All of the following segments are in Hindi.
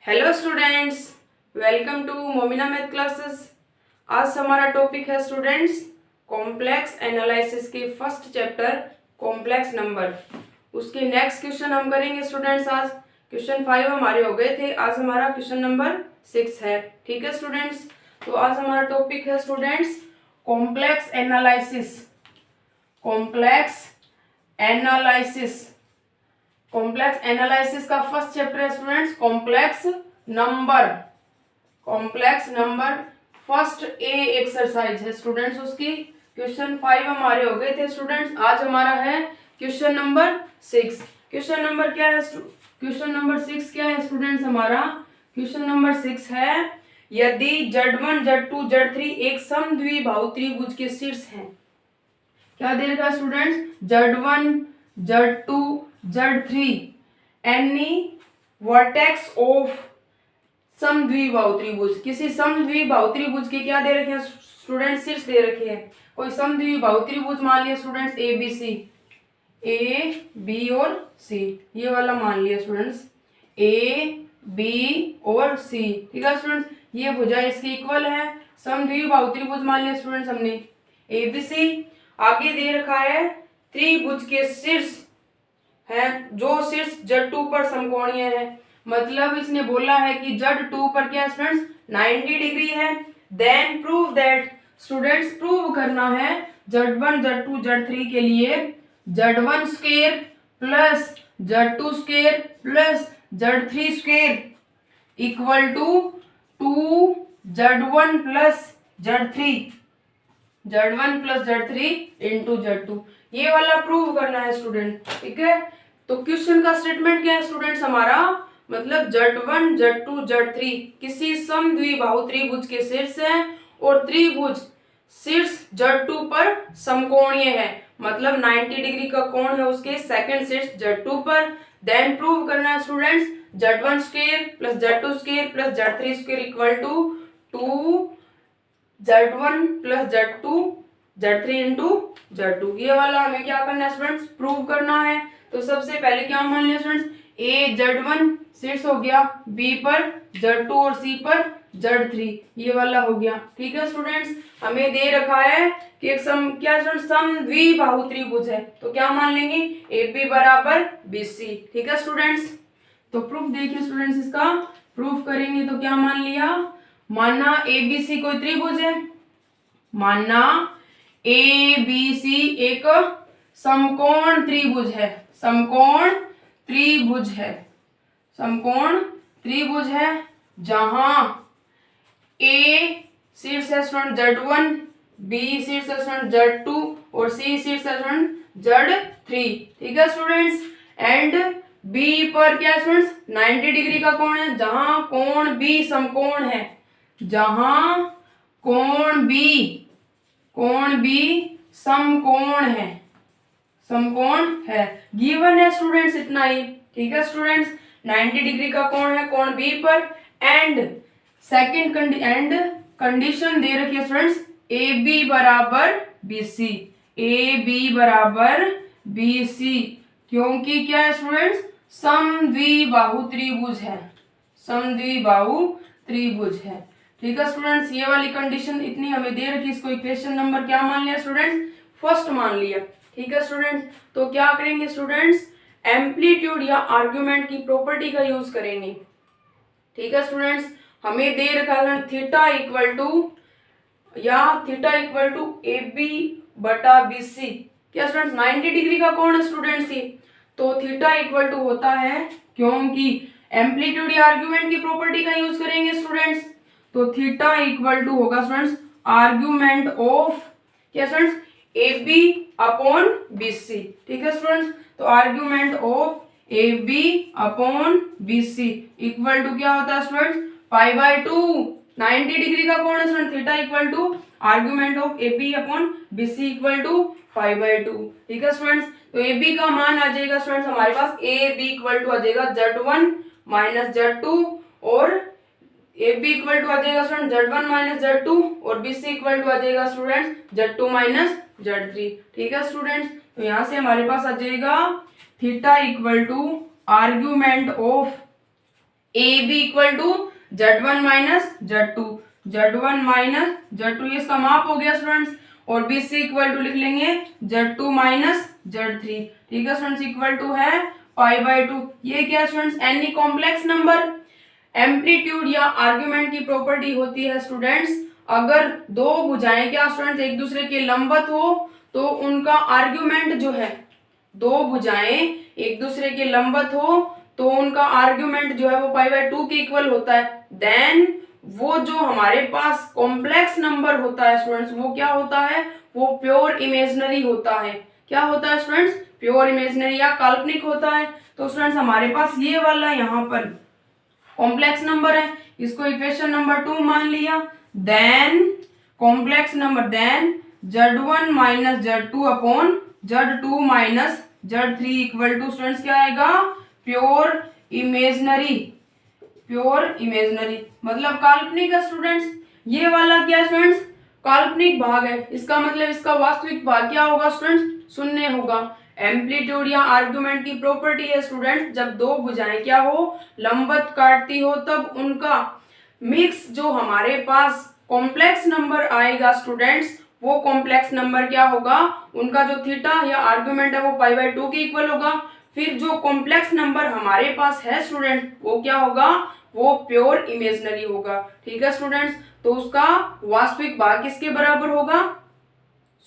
Hello students, welcome to Momina math classes. आज हमारा टॉपिक है स्टूडेंट्स कॉम्प्लेक्स एनालिसिस के फर्स्ट चैप्टर कॉम्प्लेक्स नंबर। उसके नेक्स्ट क्वेश्चन हम करेंगे स्टूडेंट्स। आज क्वेश्चन 5 हमारे हो गए थे, आज हमारा क्वेश्चन नंबर 6 है। ठीक है स्टूडेंट्स, तो आज हमारा टॉपिक है students complex analysis. Complex analysis complex analysis का फर्स्ट चैप्टर है students complex number. Complex number first A exercise है स्टूडेंट्स उसकी। क्वेश्चन 5 हमारे हो गए थे स्टूडेंट्स, आज हमारा है क्वेश्चन नंबर 6। क्वेश्चन नंबर क्या है? क्वेश्चन नंबर 6 क्या है स्टूडेंट्स? हमारा क्वेश्चन नंबर 6 है यदि Z1 Z2 Z3 एक समद्विबाहु त्रिभुज के शीर्ष हैं। क्या दे रखा है students? Z1 Z2 Z3 any vertex of समद्विबाहु त्रिभुज। किसी समद्विबाहु त्रिभुज के क्या दे रखे हैं स्टूडेंट्स? शीर्ष दे रखे हैं। कोई समद्विबाहु त्रिभुज मान लिया students A B C, A B और सी, ये वाला मान लिया स्टूडेंट्स ए बी और सी। ठीक है स्टूडेंट्स, ये भुजा इसकी इक्वल है। समद्विबाहु त्रिभुज मान लिया स्टूडेंट्स हमने ए बी सी। आगे दे रखा है त्रिभुज के शीर्ष है, जो शीर्ष Z2 पर समकोणीय है। मतलब इसने बोला है कि Z2 पर क्या स्टूडेंट्स 90 डिग्री है। Then prove that, students prove करना है Z1 Z2 Z3 के लिए Z1 square plus Z2 square plus Z3 square equal to 2Z1 plus Z3 plus Z3 into Z2, ये वाला प्रूव करना है स्टूडेंट। ठीक है, तो क्वेश्चन का स्टेटमेंट क्या है स्टूडेंट्स हमारा? मतलब Z1 Z2 Z3 किसी समद्विबाहु त्रिभुज के शीर्ष है और त्रिभुज शीर्ष Z2 पर समकोणीय है। मतलब 90 डिग्री का कोण है उसके सेकंड शीर्ष Z2 पर। देन प्रूव करना है students Z1 square plus Z2 square plus Z3 square equal to 2Z1 plus Z3 into Z2, ये वाला हमें क्या करना है स्टूडेंट्स? प्रूव करना है। तो सबसे पहले क्या मान लिया स्टूडेंट्स? ए Z1 शीर्ष हो गया बी पर Z2 और सी पर Z3, ये वाला हो गया। ठीक है स्टूडेंट्स, हमें दे रखा है कि एक क्या स्टूडेंट्स समद्विबाहु त्रिभुज है, तो क्या मान लेंगे? ए बी बराबर बी सी। ठीक है स्टूडेंट्स, तो प्रूफ देखिए स्टूडेंट्स, इसका प्रूफ करेंगे तो क्या मान लिया? माना ए बी सी कोई त्रिभुज है, माना ए बी सी एक समकोण त्रिभुज है। समकोण त्रिभुज है, समकोण त्रिभुज है जहां ए शीर्ष है स्टूडेंट Z1, बी शीर्ष है स्टूडेंट Z2 और सी शीर्ष है स्टूडेंट Z3। ठीक है स्टूडेंट्स, एंड बी पर क्या स्टूडेंट्स 90 डिग्री का कोण है, जहां कोण बी समकोण है, जहां कोण बी समकोण है, समकोण है। गिवन है स्टूडेंट्स इतना ही। ठीक है स्टूडेंट्स, 90 डिग्री का कोण है कोण बी पर, एंड सेकंड कंडीशन दे रखी है स्टूडेंट्स ए बी बराबर बी सी, ए बी बराबर बी सी, क्योंकि क्या है स्टूडेंट्स समद्विबाहु त्रिभुज है, समद्विबाहु त्रिभुज है। ठीक है स्टूडेंट्स, ये वाली कंडीशन इतनी हमें दे रखी, इसको इक्वेशन नंबर क्या मान लिया स्टूडेंट्स? फर्स्ट मान लिया। ठीक है स्टूडेंट्स, तो क्या करेंगे स्टूडेंट्स? एम्पलीट्यूड या आर्गुमेंट की प्रॉपर्टी का यूज करेंगे। ठीक है स्टूडेंट्स, हमें दे रखा है theta equal to A B बटा बी सी। क्या स्टूडेंट्स 90 डिग्री का कोण है स्टूडेंट्स ये, तो थीटा इक्वल टू होता है, क्योंकि एम्पलीट्यूड या आर्गुमेंट की प्रॉपर्टी का यूज करेंगे स्टूडेंट्स, तो थीटा इक्वल टू होगा स्टूडेंट्स आर्गुमेंट ऑफ क्या students A B upon B C. ठीक है स्टूडेंट्स, तो argument of A B upon B C equal to क्या होता है स्टूडेंट्स? Pi by 2। 90 डिग्री का कोण है student, theta equal to argument of A B upon B C equal to pi by 2। ठीक है स्टूडेंट्स, तो ए बी का मान आ जाएगा स्टूडेंट्स हमारे पास ए बी इक्वल टू आ जाएगा Z1 माइनस Z2 और ए बी इक्वल टू आ जाएगा स्टूडेंट Z1 माइनस Z2 और बी सी इक्वल टू आ जाएगा स्टूडेंट Z2 माइनस Z3। ठीक है स्टूडेंट्स, तो यहाँ से हमारे पास आ जाएगा theta equal to argument of A B equal to Z1 minus Z2, Z1 minus Z2 ये इसका माप हो गया स्टूडेंट्स। और बी सी इक्वल टू लिख लेंगे Z2 माइनस Z3। ठीक है स्टूडेंट्स, इक्वल टू है π/2। ये क्या students, any complex number amplitude या आर्ग्यूमेंट की प्रॉपर्टी होती है स्टूडेंट्स, अगर दो भुजाएं क्या स्टूडेंट्स एक दूसरे के लंबवत हो तो उनका आर्ग्यूमेंट जो है, दो भुजाएं एक दूसरे के लंबवत हो तो उनका आर्ग्यूमेंट जो है वो π/2 के इक्वल होता है। देन वो जो हमारे पास कॉम्प्लेक्स नंबर होता है स्टूडेंट्स, वो क्या होता है, वो प्योर इमेजिनरी होता है। क्या होता है स्टूडेंट्स, प्योर इमेजिनरी या काल्पनिक होता है। तो स्टूडेंट्स हमारे पास ये वाला यहाँ पर कॉम्प्लेक्स नंबर है, इसको इक्वेशन नंबर 2 मान लिया। Then complex number, then Z1 minus Z2 upon Z2 minus Z3 equal to students क्या आएगा, प्योर इमेजिनरी, प्योर इमेजिनरी मतलब काल्पनिक है स्टूडेंट्स। ये वाला क्या स्टूडेंट्स, काल्पनिक भाग है, इसका मतलब इसका वास्तविक भाग क्या होगा स्टूडेंट्स, शून्य होगा। एम्पलीट्यूड या आर्गुमेंट की प्रॉपर्टी है स्टूडेंट, जब दो भुजाएं क्या हो, लंबवत काटती हो, तब उनका मिक्स जो हमारे पास कॉम्प्लेक्स नंबर आएगा स्टूडेंट्स, वो कॉम्प्लेक्स नंबर क्या होगा, उनका जो थीटा या आर्गुमेंट है वो π/2 के इक्वल होगा। फिर जो कॉम्प्लेक्स नंबर हमारे पास है स्टूडेंट वो क्या होगा, वो प्योर इमेजिनरी होगा। ठीक है स्टूडेंट्स, तो उसका वास्तविक भाग किसके बराबर होगा,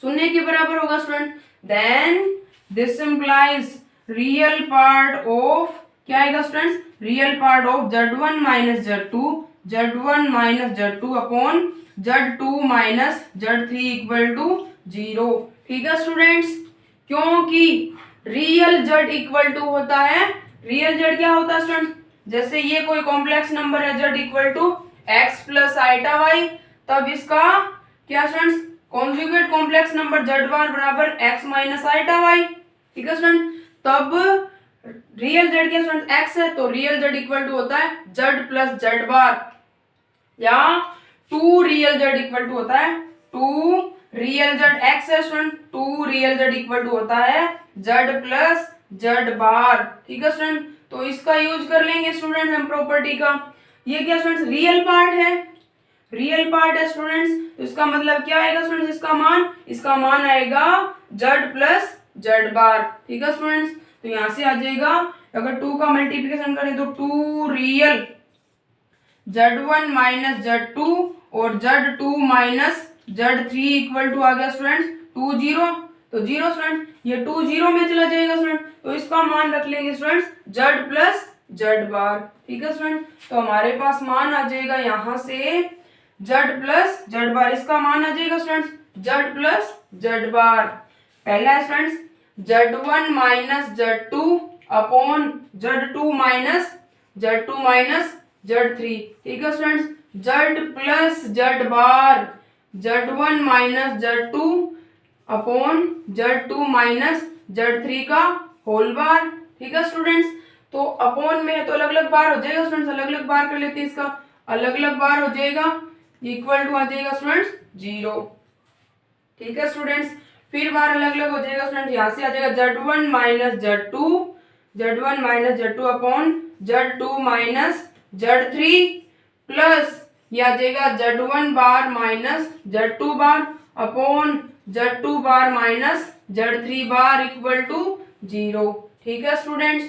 शून्य के बराबर होगा student. Then this implies real part of, क्या आएगा students, real part of Z1 minus Z2, Z1 minus Z2 upon Z2 minus Z3 equal to 0। ठीक है स्टूडेंट्स, क्योंकि रियल Z इक्वल टू होता है, रियल Z क्या होता है स्टूडेंट्स, जैसे ये कोई कॉम्प्लेक्स नंबर है Z equal to x plus iota y, तब इसका क्या students, conjugate complex number Z bar बराबर x माइनस आइटा वाई। ठीक है स्टूडेंट, तब रियल Z क्या स्टूडेंट x है, तो रियल Z इक्वल टू होता है Z प्लस Z बार, या 2 रियल Z इक्वल टू होता है 2 रियल Z x है student, 2 real Z equal to होता है Z प्लस Z बार। ठीक है स्टूडेंट, तो इसका यूज कर लेंगे स्टूडेंट हम प्रॉपर्टी का। ये क्या स्टूडेंट्स, रियल पार्ट है, रियल पार्ट है स्टूडेंट्स, तो इसका मतलब क्या आएगा स्टूडेंट्स, इसका मान आएगा Z प्लस Z बार। ठीक है स्टूडेंट्स, तो यहां से आ जाएगा, अगर 2 का मल्टीप्लिकेशन करें तो 2 रियल Z1 माइनस Z2 और Z2 minus Z3 equal to आ गया स्टूडेंट्स 2 0, तो 0 स्टूडेंट, ये 2 0 में चला जाएगा स्टूडेंट, तो इसका मान रख लेंगे स्टूडेंट्स Z प्लस Z बार। ठीक है स्टूडेंट, तो हमारे पास मान आ जाएगा यहाँ से Z प्लस Z बार, इसका मान आ जाएगा स्टूडेंट्स Z प्लस Z बार। पहला है students Z1 minus Z2 upon Z2 minus Z3। ठीक है स्टूडेंट्स, Z प्लस Z बार Z1 minus Z2 upon Z2 minus Z3 का होल बार। ठीक है स्टूडेंट्स, तो अपॉन में है तो अलग अलग बार हो जाएगा स्टूडेंट्स, अलग अलग बार कर लेते हैं, इसका अलग अलग बार हो जाएगा, इक्वल टू आ जाएगा स्टूडेंट्स 0। ठीक है स्टूडेंट्स, फिर बार अलग अलग हो जाएगा स्टूडेंट्स, यहाँ से आ जाएगा Z1 minus Z2 upon Z2 minus Z3 plus ये आ जाएगा Z1 bar minus Z2 bar upon Z2 bar minus Z3 bar equal to 0। ठीक है स्टूडेंट्स,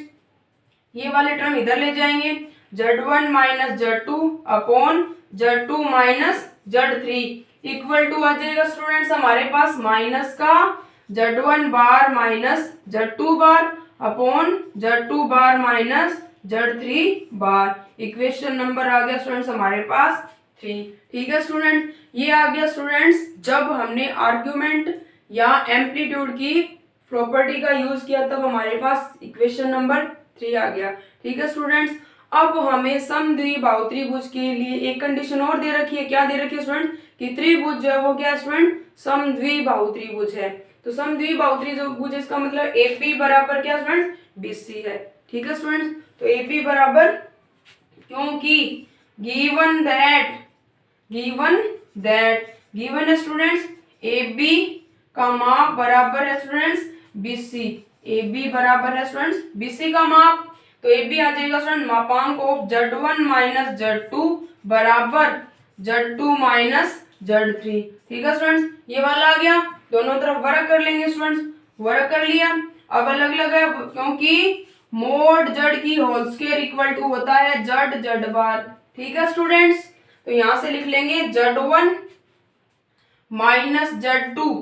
ये वाले टर्म इधर ले जाएंगे, Z1 minus Z2 upon Z2 minus Z3 equal to आ जाएगा स्टूडेंट्स हमारे पास माइनस का Z1 bar minus Z2 bar upon Z2 bar minus Z3 bar. Equation number आ गया स्टूडेंट्स हमारे पास 3। ठीक है स्टूडेंट, ये आ गया स्टूडेंट्स जब हमने आर्ग्यूमेंट या एम्पलीट्यूड की प्रॉपर्टी का यूज किया तब हमारे पास इक्वेशन नंबर 3 आ गया। ठीक है स्टूडेंट्स, अब हमें समद्विबाहु त्रिभुज के लिए एक कंडीशन और दे रखी है, क्या दे रखी है स्टूडेंट, कि त्रिभुज जो है वो क्या स्टूडेंट, समद्विबाहु त्रिभुज है। तो समद्विबाहु त्रिभुज इसका मतलब AP बराबर क्या स्टूडेंट, BC है। ठीक है स्टूडेंट्स, तो AP बराबर, क्योंकि गिवन है स्टूडेंट्स AB का माप बराबर है स्टूडेंट्स BC, AB बराबर है स्टूडेंट्स BC का माप। तो ये भी आ जाएगा स्टूडेंट मापांक ऑफ Z1 माइनस Z2 बराबर Z2 माइनस Z3। ठीक है स्टूडेंट्स, ये वाला आ गया। दोनों तरफ वर्ग कर लेंगे स्टूडेंट्स, वर्ग कर लिया। अब अलग अलग है क्योंकि मोड Z की होल स्क्वायर इक्वल टू होता है Z बार। ठीक है स्टूडेंट्स, तो यहां से लिख लेंगे Z1 माइनस Z2।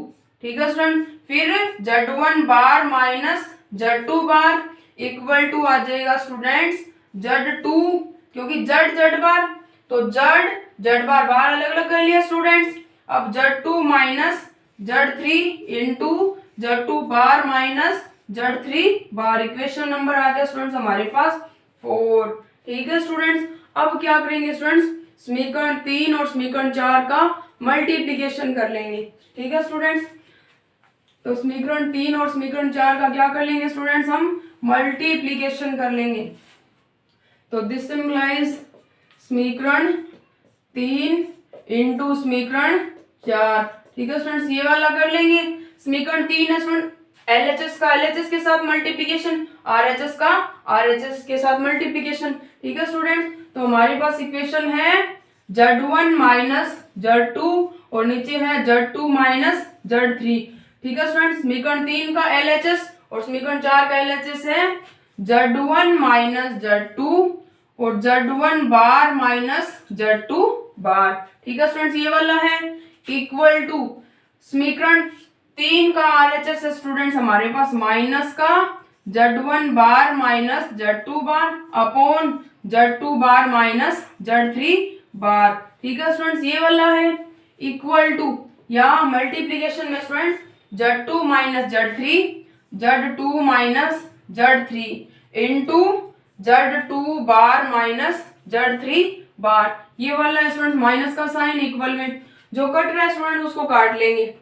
ठीक है स्टूडेंट, फिर Z1 bar minus Z2 bar equal to आ जाएगा स्टूडेंट्स Z2, क्योंकि Z बार, तो Z बार बार अलग अलग कर लिया स्टूडेंट्स। अब Z2 minus Z3 into Z2 bar minus Z3 bar, equation number आ गया स्टूडेंट्स हमारे पास 4। ठीक है स्टूडेंट्स, अब क्या करेंगे स्टूडेंट्स, समीकरण 3 और समीकरण 4 का मल्टीप्लिकेशन कर लेंगे। ठीक है स्टूडेंट्स, तो समीकरण 3 और समीकरण 4 का क्या कर लेंगे स्टूडेंट्स, हम मल्टीप्लिकेशन कर लेंगे। तो दिस सिंबलाइज समीकरण 3 इंटू समीकरण 4। ठीक है स्टूडेंट्स, ये वाला कर लेंगे। समीकरण 3 है स्टूडेंट LHS का LHS के साथ मल्टीप्लिकेशन, RHS का RHS के साथ मल्टीप्लिकेशन। ठीक है स्टूडेंट्स, तो हमारे पास इक्वेशन है Z1 माइनस Z2 और नीचे है Z2 माइनस Z3। ठीक है स्टूडेंट्स, समीकरण 3 का LHS और समीकरण 4 का LHS है Z1 माइनस Z2 और Z1 बार माइनस Z2 बार। ठीक है स्टूडेंट्स, ये वाला है इक्वल टू समीकरण 3 का RHS है स्टूडेंट्स हमारे पास माइनस का Z1 bar minus Z2 bar upon Z2 bar minus Z3 bar. ठीक है स्टूडेंट्स, ये वाला है इक्वल टू, या मल्टीप्लीकेशन में students Z2 minus Z3 Z2 minus Z3 into Z2 bar minus Z3 bar, ये वाला है स्टूडेंट माइनस का साइन इक्वल में, जो कट रहा है स्टूडेंट उसको काट लेंगे।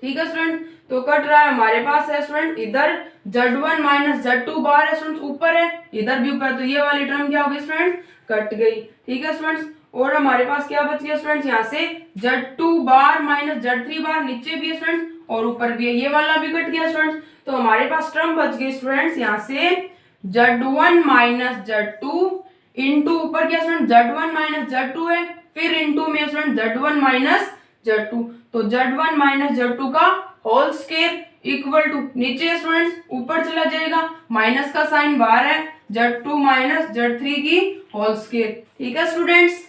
ठीक है स्टूडेंट, तो कट रहा है हमारे पास है स्टूडेंट इधर Z1 माइनस Z2 बार है स्टूडेंट ऊपर है, इधर भी ऊपर, तो ये वाली टर्म क्या हो गई स्टूडेंट, कट गई। ठीक है स्टूडेंट्स, और हमारे पास क्या बच गया स्टूडेंट्स, यहाँ से Z2 बार माइनस Z3 बार नीचे भी है स्टूडेंट्स और ऊपर भी है, ये वाला भी कट गया स्टूडेंट्स। तो हमारे पास टर्म बच गई स्टूडेंट्स यहाँ से Z1 माइनस Z2 इंटू ऊपर क्या स्टूडेंट Z1 माइनस Z2 है, फिर इंटू में स्टूडेंट Z1 माइनस Z2, तो Z1 माइनस Z2 का होल स्क्वायर इक्वल टू नीचे स्टूडेंट्स ऊपर चला जाएगा, माइनस का साइन बाहर है, Z2 माइनस Z3 की होल स्क्वायर। ठीक है स्टूडेंट्स,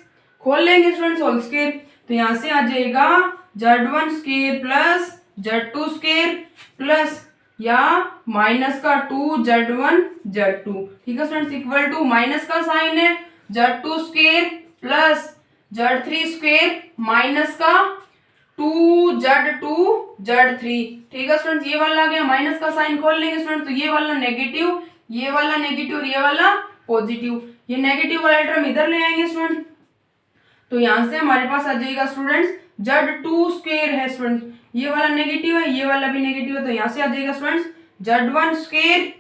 खोल लेंगे स्टूडेंट्स होल स्क्वायर, तो यहाँ से आ जाएगा Z1 square plus Z2 square plus या माइनस का 2Z1 Z2। ठीक है स्टूडेंट्स, इक्वल टू माइनस का साइन है Z2 square plus Z3 square minus का 2Z2 Z3। ठीक है स्टूडेंट्स, ये वाला आ गया, माइनस का साइन खोल लेंगे स्टूडेंट्स, तो ये वाला नेगेटिव, ये वाला नेगेटिव और ये वाला पॉजिटिव, ये नेगेटिव वाला टर्म इधर ले आएंगे स्टूडेंट, तो यहां से हमारे पास आ जाएगा स्टूडेंट्स Z2 स्क्वायर है स्टूडेंट्स, ये वाला नेगेटिव है, ये वाला भी नेगेटिव है, तो यहां से आ जाएगा students Z1 square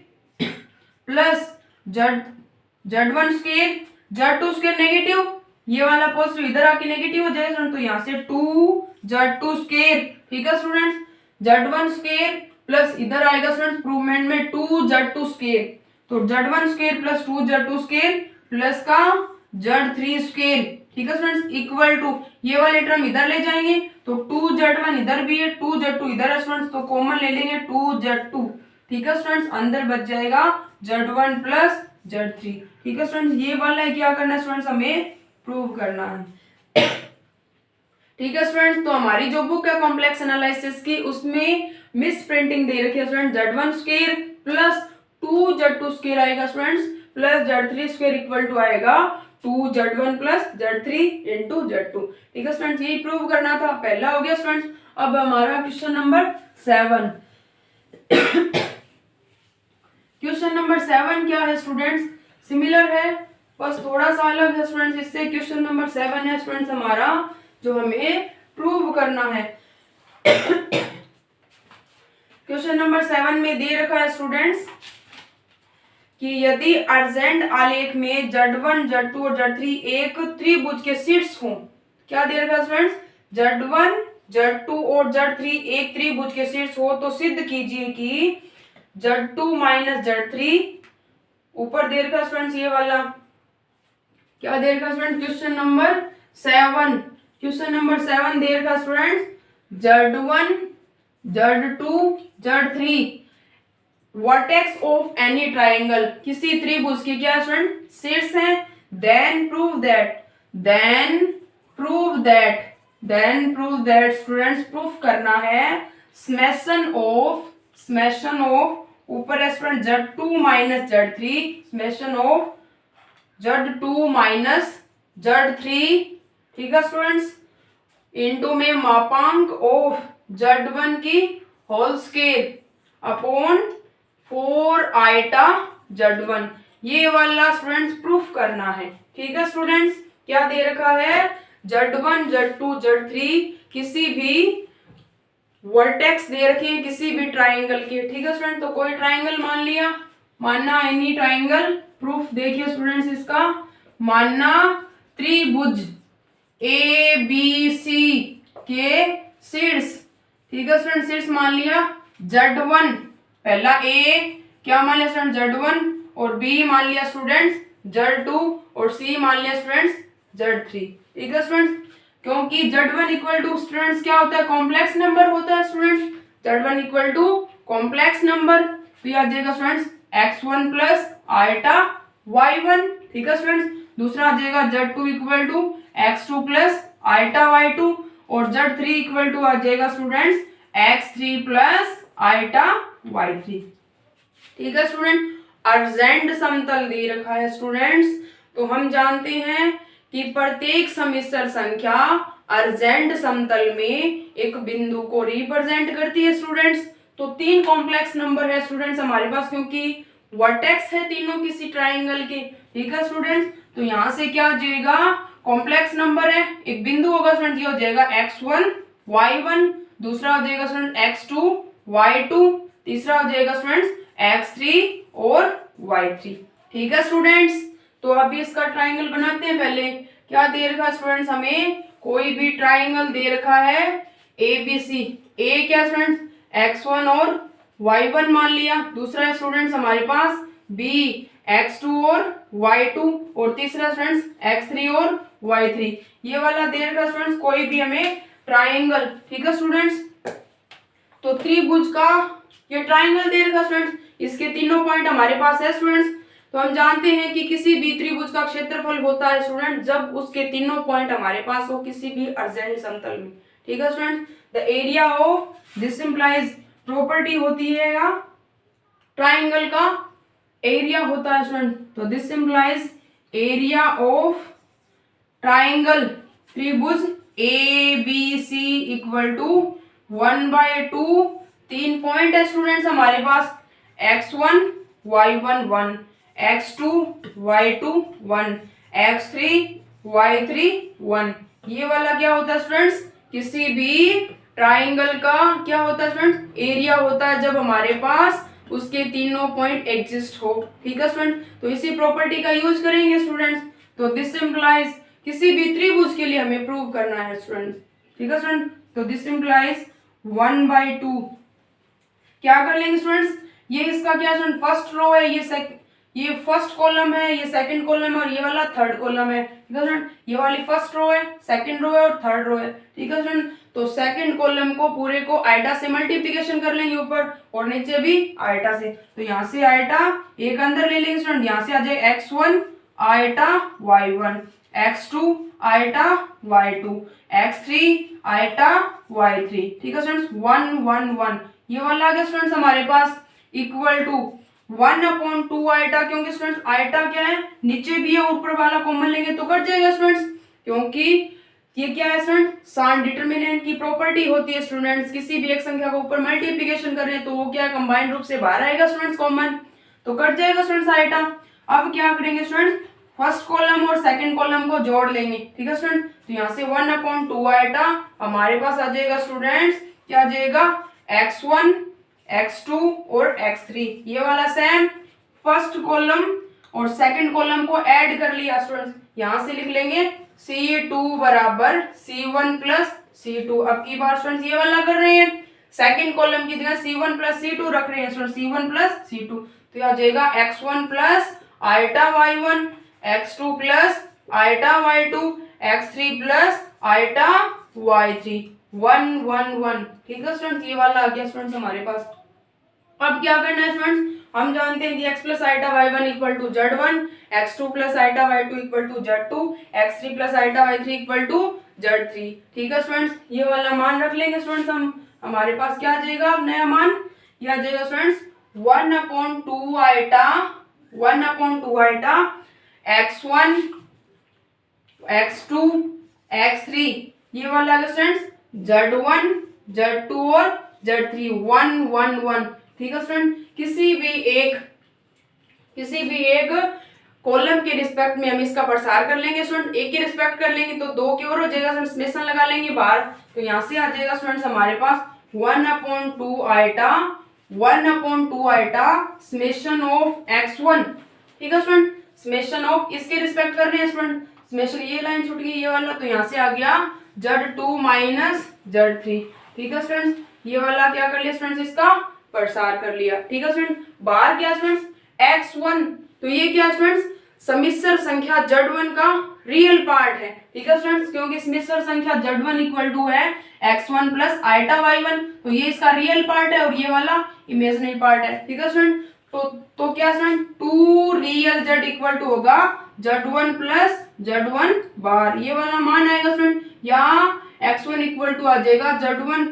plus Z1 square Z2 square negative, ये वाला पॉजिटिव इधर आके नेगेटिव हो जाएगा स्टूडेंट, तो यहाँ से 2Z2 स्क्वायर। ठीक है स्टूडेंट्स, Z1 स्क्वायर प्लस इधर आएगा स्टूडेंट्स प्रूवमेंट में 2Z2 स्क्वायर, तो Z1 square plus 2Z2 square plus का Z3 स्क्वायर। ठीक है स्टूडेंट्स, इक्वल टू ये वाले टर्म इधर ले जाएंगे, तो 2Z1 इधर भी है, 2Z2 इधर है स्टूडेंट्स, तो कॉमन ले लेंगे 2Z2। ठीक है स्टूडेंट्स, अंदर बच जाएगा Z1 प्लस Z3। ठीक है स्टूडेंट्स, ये वाला है क्या करना है स्टूडेंट्स, हमें प्रूव करना है। ठीक है स्टूडेंट्स, तो हमारी जो बुक है कॉम्प्लेक्स एनालिसिस की, उसमें मिस प्रिंटिंग दे रखी है student Z1 square plus 2Z2 square आएगा students plus Z3 square equal to आएगा 2Z1 plus Z3 into Z2। ठीक है स्टूडेंट्स, यही प्रूव करना था, पहला हो गया स्टूडेंट्स। अब हमारा क्वेश्चन नंबर 7। क्वेश्चन नंबर 7 क्या है स्टूडेंट्स, सिमिलर है, बस थोड़ा सा अलग है स्टूडेंट्स इससे। क्वेश्चन नंबर 7 है स्टूडेंट्स हमारा, जो हमें प्रूव करना है। क्वेश्चन नंबर 7 में दे रखा है स्टूडेंट्स कि यदि अर्जेंट आलेख में Z1 Z2 और Z3 एक त्रिभुज के शीर्ष हों, क्या दे रखा है स्टूडेंट्स, Z1 Z2 और Z3 एक त्रिभुज के शीर्ष हो, तो सिद्ध कीजिए कि Z2 माइनस Z3 ऊपर दे रखा स्टूडेंट्स ये वाला, क्या दे रखा student, question number 7, question number 7 दे रखा student, Z1 Z2 Z3 vertex of any triangle, किसी त्रिभुज की क्या स्टूडेंट शीर्ष है, then prove that students proof करना है समेशन ऑफ ऊपर है student Z2 minus Z3, summation of Z2 minus Z3, ठीक है स्टूडेंट्स, इनटू में मापांक ऑफ Z1 की whole scale upon 4 iota Z1, ये वाला स्टूडेंट्स प्रूफ करना है। ठीक है स्टूडेंट्स, क्या दे रखा है, Z1 Z2 Z3 किसी भी वर्टेक्स दे रखे हैं किसी भी ट्राइंगल के। ठीक है स्टूडेंट, तो कोई ट्राइंगल मान लिया, मानना एनी ट्राइंगल, प्रूफ देखिए स्टूडेंट्स इसका, मानना त्रिभुज ABC के शीर्ष, ठीक है स्टूडेंट, शीर्ष मान लिया Z1, पहला A क्या मान लिया स्टूडेंट Z1, और B मान लिया स्टूडेंट Z2, और C मान लिया स्टूडेंट Z3। ठीक है स्टूडेंट, क्योंकि Z1 इक्वल टू स्टूडेंट्स क्या होता है, कॉम्प्लेक्स नंबर होता है student, Z1 equal to complex number, तो यह आ जाएगा students x1 plus iota y1। ठीक है स्टूडेंट्स, दूसरा आ जाएगा Z2 equal to x2 plus iota y2, और Z3 इक्वल टू आ जाएगा students x3 plus iota y3। ठीक है स्टूडेंट, अर्जेंट समतल दे रखा है स्टूडेंट्स, तो हम जानते हैं कि प्रत्येक समिश्र संख्या अर्जेंट समतल में एक बिंदु को रिप्रेजेंट करती है स्टूडेंट्स। तो 3 कॉम्प्लेक्स नंबर है स्टूडेंट्स हमारे पास, क्योंकि वर्टेक्स है तीनों किसी ट्राइंगल के। ठीक है स्टूडेंट्स, तो यहाँ से क्या हो जाएगा, कॉम्प्लेक्स नंबर है, एक बिंदु होगा स्टूडेंट, ये हो जाएगा x1 y1, दूसरा हो जाएगा स्टूडेंट x2 y2, तीसरा हो जाएगा स्टूडेंट्स x3 और y3। ठीक है स्टूडेंट्स, तो अभी इसका ट्राइंगल बनाते हैं। पहले क्या दे रखा स्टूडेंट्स, हमें कोई भी ट्राइंगल दे रखा है ABC, A क्या स्टूडेंट्स x1 और y1 मान लिया, दूसरा है स्टूडेंट्स हमारे पास B x2 और y2, और तीसरा स्टूडेंट्स x3 और y3, ये वाला दे रखा स्टूडेंट्स कोई भी हमें ट्राइंगल। ठीक है स्टूडेंट्स, तो त्रिभुज का ये ट्राइंगल दे रखा स्टूडेंट्स, इसके तीनों पॉइंट हमारे पास है स्टूडेंट्स। तो हम जानते हैं कि किसी भी त्रिभुज का क्षेत्रफल होता है स्टूडेंट जब उसके तीनों पॉइंट हमारे पास हो किसी भी अर्जेंट समतल में। ठीक है student, the area of this implies, property होती है या ट्राइंगल का एरिया होता है स्टूडेंट, तो this implies area of triangle त्रिभुज ABC इक्वल टू 1/2, 3 पॉइंट है स्टूडेंट्स हमारे पास, x1 y1 1, x2 y2 1, x3 y3 1। ये वाला क्या होता है स्टूडेंट्स, किसी भी ट्राइंगल का क्या होता है स्टूडेंट्स, एरिया होता है जब हमारे पास उसके तीनों पॉइंट एग्जिस्ट हो। ठीक है स्टूडेंट, तो इसी प्रॉपर्टी का यूज करेंगे स्टूडेंट्स। तो दिस इंप्लाइज किसी भी त्रिभुज के लिए हमें प्रूव करना है स्टूडेंट्स। ठीक है स्टूडेंट, तो दिस इंप्लाइज 1/2, क्या कर लेंगे स्टूडेंट्स, ये इसका क्या स्टूडेंट फर्स्ट रो है, ये फर्स्ट कॉलम है, ये सेकंड कॉलम है, और ये वाला थर्ड कॉलम है। ठीक है स्टूडेंट, ये वाली फर्स्ट रो है, सेकंड रो है और थर्ड रो है। ठीक है स्टूडेंट, तो सेकंड कॉलम को पूरे को आइटा से मल्टीप्लिकेशन कर लेंगे ऊपर और नीचे भी आइटा से, तो यहाँ से आइटा एक अंदर ले लेंगे स्टूडेंट, यहाँ से आ जाए x1 iota y1, x2 iota y2, x3 iota y3। ठीक है स्टूडेंट्स, 1 1 1, ये वाला आ गया स्टूडेंट्स हमारे पास, इक्वल टू 1/2 आइटा, क्योंकि स्टूडेंट्स आइटा क्या है, नीचे भी है, ऊपर वाला कॉमन लेंगे तो कट जाएगा स्टूडेंट्स, क्योंकि ये क्या है स्टूडेंट, सान डिटरमिनेंट की प्रॉपर्टी होती है स्टूडेंट्स, किसी भी एक संख्या को ऊपर मल्टीप्लिकेशन कर रहे हैं तो वो क्या कंबाइंड रूप से बाहर आएगा स्टूडेंट्स कॉमन, तो कट जाएगा स्टूडेंट्स आइटा। अब क्या करेंगे स्टूडेंट्स, फर्स्ट कॉलम और सेकंड कॉलम को जोड़ लेंगे। ठीक है स्टूडेंट, तो यहाँ से 1/2 आइटा हमारे पास आ जाएगा स्टूडेंट्स, क्या आ जाएगा x1 x2 और x3, ये वाला सेम फर्स्ट कॉलम और सेकंड कॉलम को ऐड कर लिया स्टूडेंट्स, यहाँ से लिख लेंगे C2 बराबर C1 प्लस C2। अब की बार स्टूडेंट्स ये वाला कर रहे हैं, सेकंड कॉलम की जगह C1 प्लस C2 रख रहे हैं स्टूडेंट, C1 प्लस C2, तो यह आ जाएगा x1 plus iota y1 x2 plus iota y2 x3 plus iota y3 1 1 1। ठीक है स्टूडेंट्स, ये वाला आ गया स्टूडेंट्स हमारे पास। अब क्या करना है स्टूडेंट्स, हम जानते हैं कि x plus iota y1 equal to z1, x2 plus iota y2 equal to z2, x3 plus iota y3 equal to z3। ठीक है स्टूडेंट्स, ये वाला मान रख लेंगे स्टूडेंट्स हम। हमारे पास क्या आ जाएगा अब नया मान, ये आ जाएगा students 1/2 iota x1 x2 x3, ये वाला आ गया स्टूडेंट्स z1 z2 और z3 1 1 1। ठीक है स्टूडेंट, किसी भी एक कॉलम के रिस्पेक्ट में हम इसका प्रसार कर लेंगे स्टूडेंट। एक के रिस्पेक्ट कर लेंगे तो दो की ओर हो जाएगा स्टूडेंट, समेशन लगा लेंगे बाहर, तो यहाँ से आ जाएगा स्टूडेंट्स हमारे पास 1/2 आइटा समेशन ऑफ x1। ठीक है स्टूडेंट, समेशन ऑफ इसके रिस्पेक्ट कर रहे हैं स्टूडेंट, समेशन ये लाइन छूट गई ये वाला, तो यहाँ से आ गया z2 माइनस z3। ठीक है स्टूडेंट्स, ये वाला क्या कर लिया स्टूडेंट्स, इसका प्रसार कर लिया। ठीक है स्टूडेंट, बाहर क्या स्टूडेंट्स x1, तो ये क्या स्टूडेंट्स सम्मिश्र संख्या z1 का रियल पार्ट है। ठीक है स्टूडेंट्स, क्योंकि सम्मिश्र संख्या z1 इक्वल टू है x1 प्लस आइटा y1, तो ये इसका रियल पार्ट है और ये वाला इमेजिनरी पार्ट है। ठीक है स्टूडेंट, तो क्या student 2 real z equal to होगा z1 प्लस z1 बार, ये वाला मान आएगा स्टूडेंट। यहाँ x1 इक्वल टू आ जाएगा z1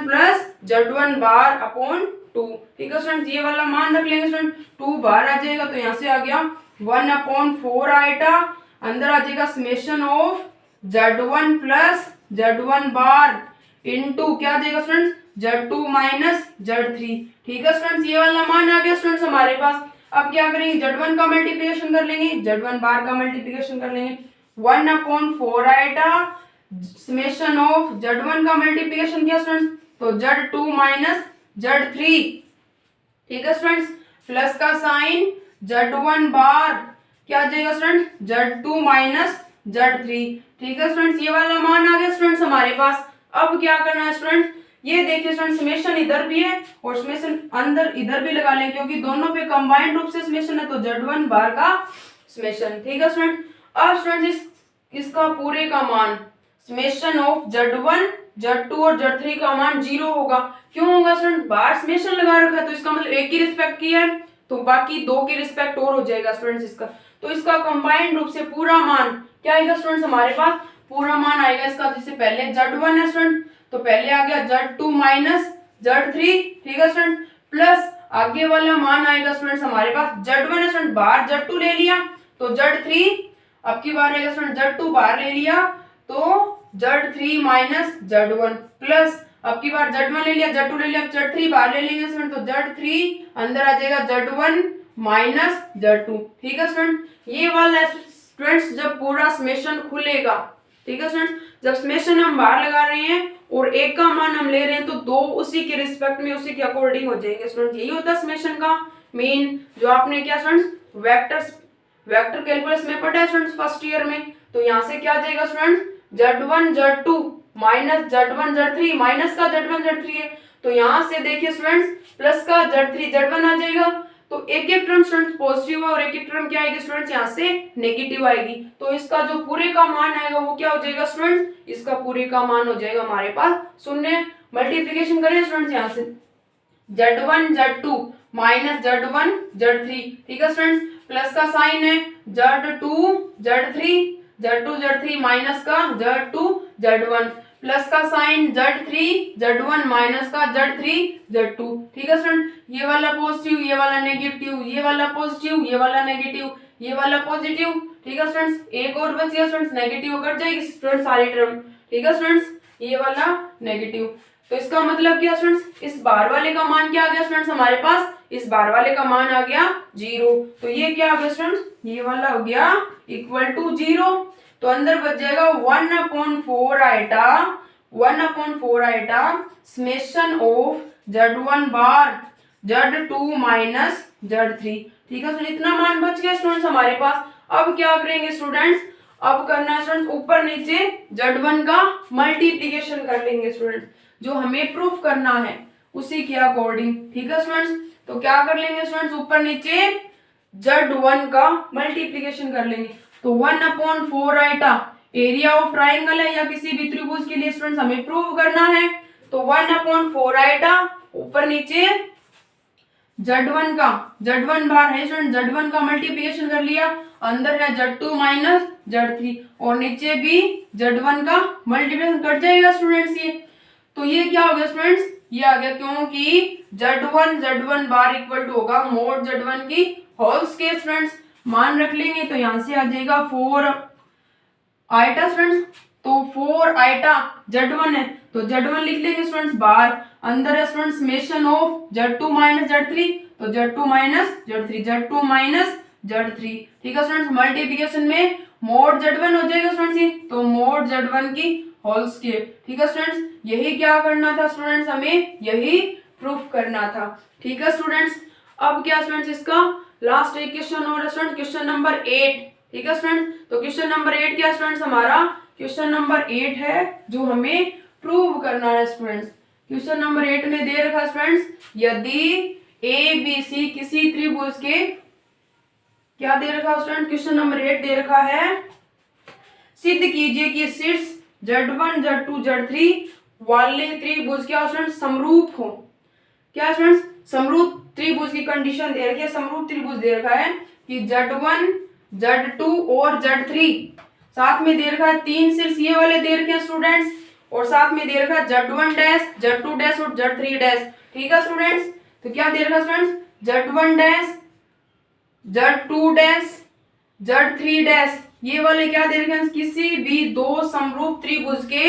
plus z1 bar upon 2। ठीक है स्टूडेंट, ये वाला मान रख लेंगे स्टूडेंट, 2 बाहर आ जाएगा तो यहाँ से आ गया 1/4 आइटा, अंदर आ जाएगा summation of z1 plus z1 bar into क्या आ जाएगा स्टूडेंट z2 माइनस z3। ठीक है स्टूडेंट्स, ये वाला मान आ गया स्टूडेंट्स हमारे पास। अब क्या करेंगे, z1 का मल्टीप्लिकेशन कर लेंगे, z1 बार का मल्टीप्लिकेशन कर लेंगे, 1/4 आइटा समेशन ऑफ z1 का मल्टीप्लिकेशन किया स्टूडेंट्स, तो z2 माइनस z3। ठीक है स्टूडेंट्स, प्लस का साइन z1 बार क्या आ जाएगा स्टूडेंट z2 माइनस z3। ठीक है स्टूडेंट्स, ये वाला मान आ गया स्टूडेंट्स हमारे पास। अब क्या करना है स्टूडेंट्स, ये देखिए स्टूडेंट समेशन इधर भी है और समेशन अंदर इधर भी लगा लें, क्योंकि दोनों पे कंबाइंड रूप से समेशन है, तो z1 बार का समेशन। ठीक है स्टूडेंट, अब स्टूडेंट इसका पूरे का मान समेशन ऑफ z1 z2 और z3 का मान 0 होगा। क्यों होगा स्टूडेंट, बाहर समेशन लगा रखा है तो इसका मतलब एक की रिस्पेक्ट की है, तो बाकी दो की रिस्पेक्ट और हो जाएगा स्टूडेंट्स इसका, तो इसका कंबाइंड रूप से पूरा मान क्या आएगा स्टूडेंट्स हमारे पास, पूरा मान आएगा इसका। जैसे पहले z1 है स्टूडेंट, तो पहले आ गया z2 माइनस z3। ठीक है स्टूडेंट, प्लस आगे वाला मान आएगा स्टूडेंट्स हमारे पास z1 है स्टूडेंट, बाहर z2 ले लिया तो z3, अब की बार आएगा स्टूडेंट z2 बाहर ले लिया तो z3 माइनस z1, प्लस अब की बार z1 ले लिया z2 ले लिया z3 बाहर ले लेंगे स्टूडेंट, तो z3 अंदर आ जाएगा z1 माइनस z2। ठीक है स्टूडेंट, ये वाला स्टूडेंट्स जब पूरा समेशन खुलेगा। ठीक है स्टूडेंट, जब समेशन हम बाहर लगा रहे हैं और एक का मान हम ले रहे हैं तो दो उसी के रिस्पेक्ट में उसी के अकॉर्डिंग हो जाएंगे स्टूडेंट, यही होता है समेशन का मेन, जो आपने क्या स्टूडेंट्स वेक्टर कैलकुलस में पढ़ा है स्टूडेंट्स फर्स्ट ईयर में। तो यहाँ से क्या आ जाएगा student z1 z2 minus z1 z3, minus का z1 z3 है, तो यहाँ से देखिए स्टूडेंट्स प्लस का z3 z1 आ जाएगा, तो एक एक टर्म स्टूडेंट्स पॉजिटिव है और एक एक टर्म क्या आएगी स्टूडेंट्स यहाँ से नेगेटिव आएगी, तो इसका जो पूरे का मान आएगा वो क्या हो जाएगा स्टूडेंट्स, इसका पूरे का मान हो जाएगा हमारे पास शून्य। मल्टीप्लिकेशन करें स्टूडेंट्स यहाँ से z1 z2 minus z1 z3। ठीक है स्टूडेंट्स, प्लस का साइन है z2 z3 माइनस का z2 z1, प्लस का साइन z3 z1 माइनस का z3 z2। ठीक है स्टूडेंट, ये वाला पॉजिटिव ये वाला नेगेटिव, ये वाला पॉजिटिव ये वाला नेगेटिव, ये वाला पॉजिटिव। ठीक है स्टूडेंट्स, एक और बच गया स्टूडेंट्स, नेगेटिव कट जाएगी स्टूडेंट्स सारी टर्म। ठीक है स्टूडेंट्स, ये वाला नेगेटिव, तो इसका मतलब क्या स्टूडेंट्स, इस बार वाले का मान क्या आ गया स्टूडेंट्स हमारे पास, इस बार वाले का मान आ गया 0, तो ये क्या आ गया स्टूडेंट्स, ये वाला हो गया इक्वल टू 0, तो अंदर बच जाएगा 1/4 iota summation of z1 bar z2 minus z3। ठीक है, इतना मान बच गया स्टूडेंट्स हमारे पास। अब क्या करेंगे स्टूडेंट्स, अब करना है स्टूडेंट्स ऊपर नीचे z1 का मल्टीप्लिकेशन कर लेंगे स्टूडेंट्स, जो हमें प्रूफ करना है उसी के अकॉर्डिंग। ठीक है स्टूडेंट्स, तो क्या कर लेंगे स्टूडेंट्स ऊपर नीचे Z1 का मल्टीप्लीकेशन कर लेंगे। तो 1/4 आइटा एरिया ऑफ ट्राइंगल है या किसी भी त्रिभुज के लिए स्टूडेंट्स हमें प्रूव करना है। तो 1/4 आइटा ऊपर नीचे Z1 का, Z1 बाहर है स्टूडेंट, Z1 का मल्टीप्लीकेशन कर लिया, अंदर है Z2 माइनस Z3 और नीचे भी Z1 का मल्टीप्लीकेशन कट जाएगा स्टूडेंट्स ये। तो ये क्या हो गया स्टूडेंट्स, ये आ गया क्योंकि Z1 बार इक्वल टू होगा मोड Z1 की होल स्क्वायर स्टूडेंट्स। मान रख लेंगे तो यहां से आ जाएगा 4 आइटा स्टूडेंट्स। तो 4 आइटा Z1 है तो Z1 लिख लेंगे स्टूडेंट्स बाहर, अंदर है students summation of Z2 minus Z3, तो Z2 minus Z3, Z2 minus Z3, ठीक है स्टूडेंट्स। मल्टीप्लिकेशन में मोड Z1 हो जाएगा स्टूडेंट्स ये, तो मोड Z1 की होल स्क्वायर, ठीक है स्टूडेंट्स। यही क्या करना था स्टूडेंट्स, हमें यही प्रूफ करना था, ठीक है स्टूडेंट्स। अब क्या स्टूडेंट्स, इसका लास्ट एक क्वेश्चन और स्टूडेंट, क्वेश्चन नंबर 8, ठीक है स्टूडेंट। तो क्वेश्चन नंबर 8 क्या स्टूडेंट्स, हमारा क्वेश्चन नंबर 8 है जो हमें प्रूव करना है स्टूडेंट्स। क्वेश्चन नंबर 8 में दे रखा स्टूडेंट्स, यदि ABC किसी त्रिभुज के, क्या दे रखा स्टूडेंट, क्वेश्चन नंबर 8 दे रखा है, सिद्ध कीजिए कि शीर्ष Z1 Z2 Z3 वाले त्रिभुज क्या स्टूडेंट समरूप हो। क्या स्टूडेंट्स, समरूप त्रिभुज की कंडीशन दे रखी है, समरूप त्रिभुज दे रखा है कि Z1 Z2 और Z3, साथ में दे रखा है 3 शीर्ष ये वाले दे रखे हैं स्टूडेंट्स, और साथ में दे रखा है Z1 डैश Z2 डैश और Z3 डैश, ठीक है स्टूडेंट्स। तो क्या दे रखा students, Z1 dash Z2 dash Z3 dash, ये वाले क्या दे रखे हैं, किसी भी दो समरूप त्रिभुज के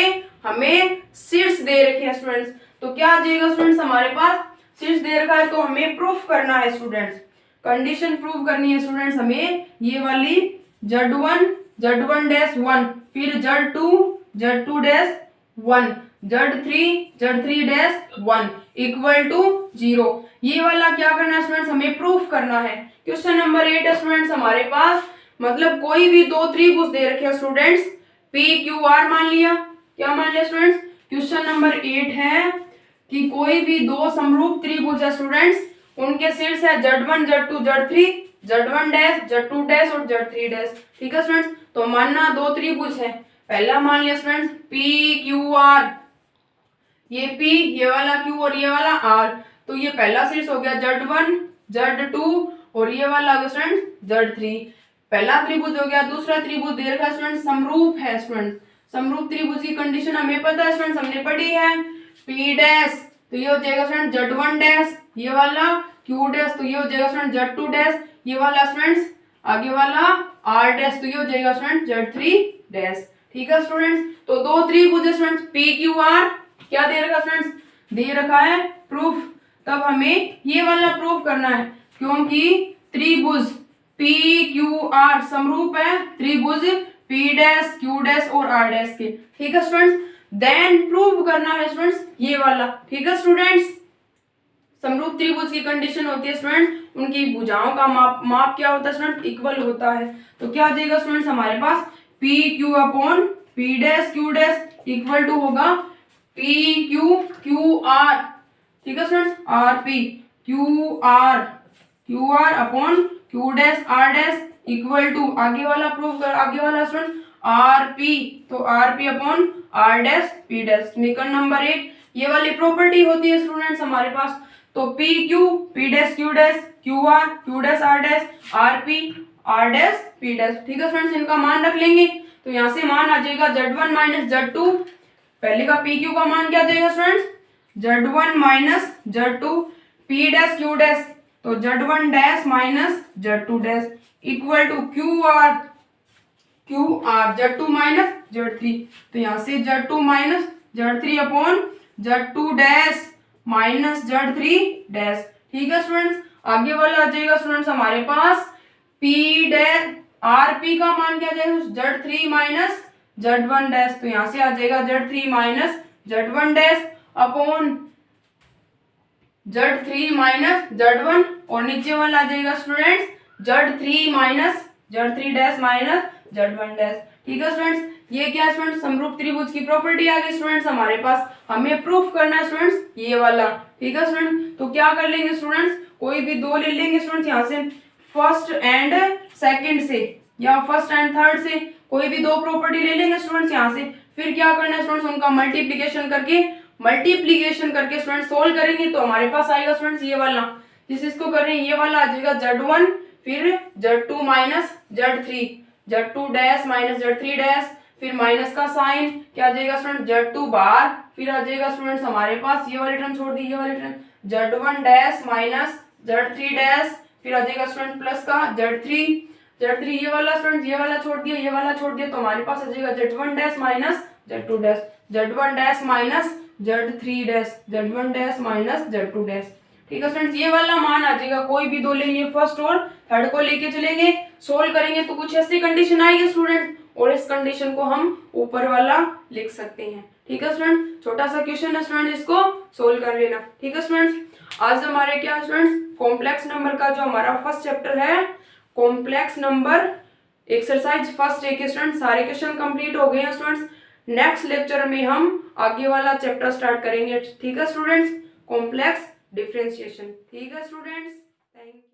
हमें शीर्ष दे रखे हैं स्टूडेंट्स। तो क्या आ जाएगा स्टूडेंट्स, हमारे पास शीर्ष दे रखा है तो हमें प्रूफ करना है स्टूडेंट्स, कंडीशन प्रूफ करनी है स्टूडेंट्स हमें, ये वाली Z1 डैश 1, फिर Z2 dash 1, Z3 dash 1 equal to 0, ये वाला क्या करना है स्टूडेंट्स, हमें प्रूफ करना है। क्वेश्चन नंबर 8 है स्टूडेंट्स हमारे पास, मतलब कोई भी दो त्रिभुज दे रखे हैं स्टूडेंट्स, PQR मान लिया, क्या मान लिया स्टूडेंट्स, क्वेश्चन नंबर 8 है कि कोई भी दो समरूप त्रिभुज है स्टूडेंट्स, उनके शीर्ष है Z1 Z2 Z3, Z1 dash Z2 dash और Z3 डैश, ठीक है स्टूडेंट्स। तो मानना दो त्रिभुज है, पहला मान लिया स्टूडेंट्स PQR, ये P, ये वाला Q और ये वाला R, तो ये पहला शीर्ष हो गया Z1 Z2 और ये वाला हो गया स्टूडेंट Z3, पहला त्रिभुज हो गया। दूसरा त्रिभुज दे रखा स्टूडेंट समरूप है स्टूडेंट, समरूप त्रिभुज की कंडीशन हमें पता है स्टूडेंट, हमने पढ़ी है, P डैश तो ये हो जाएगा स्टूडेंट Z1 डैश, ये वाला Q डैश तो ये हो जाएगा स्टूडेंट Z2 डैश, ये वाला स्टूडेंट्स आगे वाला R डैश तो ये हो जाएगा स्टूडेंट Z3 डैश, ठीक है स्टूडेंट्स। तो दो त्रिभुज है स्टूडेंट्स PQR, क्या दे रखा स्टूडेंट्स, दे रखा है प्रूफ, तब हमें ये वाला प्रूफ करना है क्योंकि त्रिभुज PQR समरूप है त्रिभुज P डैश Q डैश और R डैश के, ठीक है स्टूडेंट्स। देन प्रूव करना है स्टूडेंट्स ये वाला, ठीक है स्टूडेंट्स। समरूप त्रिभुज की कंडीशन होती है स्टूडेंट्स, उनकी भुजाओं का माप क्या होता है स्टूडेंट, इक्वल होता है। तो क्या आ जाएगा स्टूडेंट्स हमारे पास PQ upon P dash Q dash equal to होगा PQR, ठीक है students, QR upon Q dash R dash equal to आगे वाला प्रूव कर, आगे वाला स्टूडेंट RP, तो RP upon R dash P dash. निकल नंबर 1 ये वाली प्रॉपर्टी होती है स्टूडेंट्स हमारे पास, तो PQ P dash Q dash QR Q dash R dash RP R dash P dash, ठीक है स्टूडेंट्स। इनका मान रख लेंगे तो यहाँ से मान आ जाएगा Z1 माइनस Z2, पहले का PQ का मान क्या जाएगा students, Z1 minus Z2 P dash Q dash, तो Z1 dash minus Z2 dash equal to QR Z2 minus Z3, तो यहाँ से Z2 minus Z3 upon Z2 dash minus Z3 dash, ठीक है स्टूडेंट्स। आगे वाला आ जाएगा स्टूडेंट्स हमारे पास P डैश RP का मान क्या जाएगा Z3 माइनस Z1 डैश, तो यहाँ से आ जाएगा Z3 minus Z1 dash upon Z3 minus Z1 और नीचे वाला आ जाएगा students Z3 minus Z3 dash minus Z1 dash, ठीक है स्टूडेंट्स। ये क्या है स्टूडेंट्स, समरूप त्रिभुज की प्रॉपर्टी आ गई स्टूडेंट्स हमारे पास, हमें प्रूफ करना है स्टूडेंट्स ये वाला, ठीक है स्टूडेंट। तो क्या कर लेंगे स्टूडेंट्स, कोई भी दो ले लेंगे स्टूडेंट्स, यहाँ से फर्स्ट एंड सेकंड से या फर्स्ट एंड थर्ड से कोई भी दो प्रॉपर्टी ले लेंगे स्टूडेंट्स यहाँ से, फिर क्या करना है स्टूडेंट्स, उनका मल्टीप्लीकेशन करके स्टूडेंट्स सोल्व करेंगे तो हमारे पास आएगा स्टूडेंट्स ये वाला, जिस इसको कर रहे हैं ये वाला आ जाएगा Z1 फिर Z2 minus Z3, Z2 dash minus Z3 dash, फिर माइनस का साइन क्या आ जाएगा स्टूडेंट Z2 बार, फिर आ जाएगा स्टूडेंट्स हमारे पास ये वाली टर्म छोड़ दी, ये वाली term Z1 dash minus Z3 dash, फिर आ जाएगा स्टूडेंट प्लस का Z3 ये वाला स्टूडेंट, ये वाला छोड़ दिया, ये वाला छोड़ दिया तो हमारे पास आ जाएगा Z1 dash minus Z2 dash, Z1 dash minus Z3 dash, Z1 dash minus Z2 dash. ठीक है स्टूडेंट्स, ये वाला मान आ जाएगा, कोई भी दो लेंगे फर्स्ट और थर्ड को लेके चलेंगे, सोल्व करेंगे तो कुछ ऐसी कंडीशन आएगी स्टूडेंट, और इस कंडीशन को हम ऊपर वाला लिख सकते हैं। ठीक है स्टूडेंट, छोटा सा क्वेश्चन है स्टूडेंट, इसको सोल्व कर लेना। ठीक है स्टूडेंट्स, आज हमारे क्या स्टूडेंट्स कॉम्प्लेक्स नंबर का जो हमारा फर्स्ट चैप्टर है कॉम्प्लेक्स नंबर एक्सरसाइज फर्स्ट एक स्टूडेंट सारे क्वेश्चन कंप्लीट हो गए हैं स्टूडेंट्स। नेक्स्ट लेक्चर में हम आगे वाला चैप्टर स्टार्ट करेंगे। ठीक है स्टूडेंट्स, कॉम्प्लेक्स डिफरेंशिएशन। ठीक है स्टूडेंट्स, थैंक यू।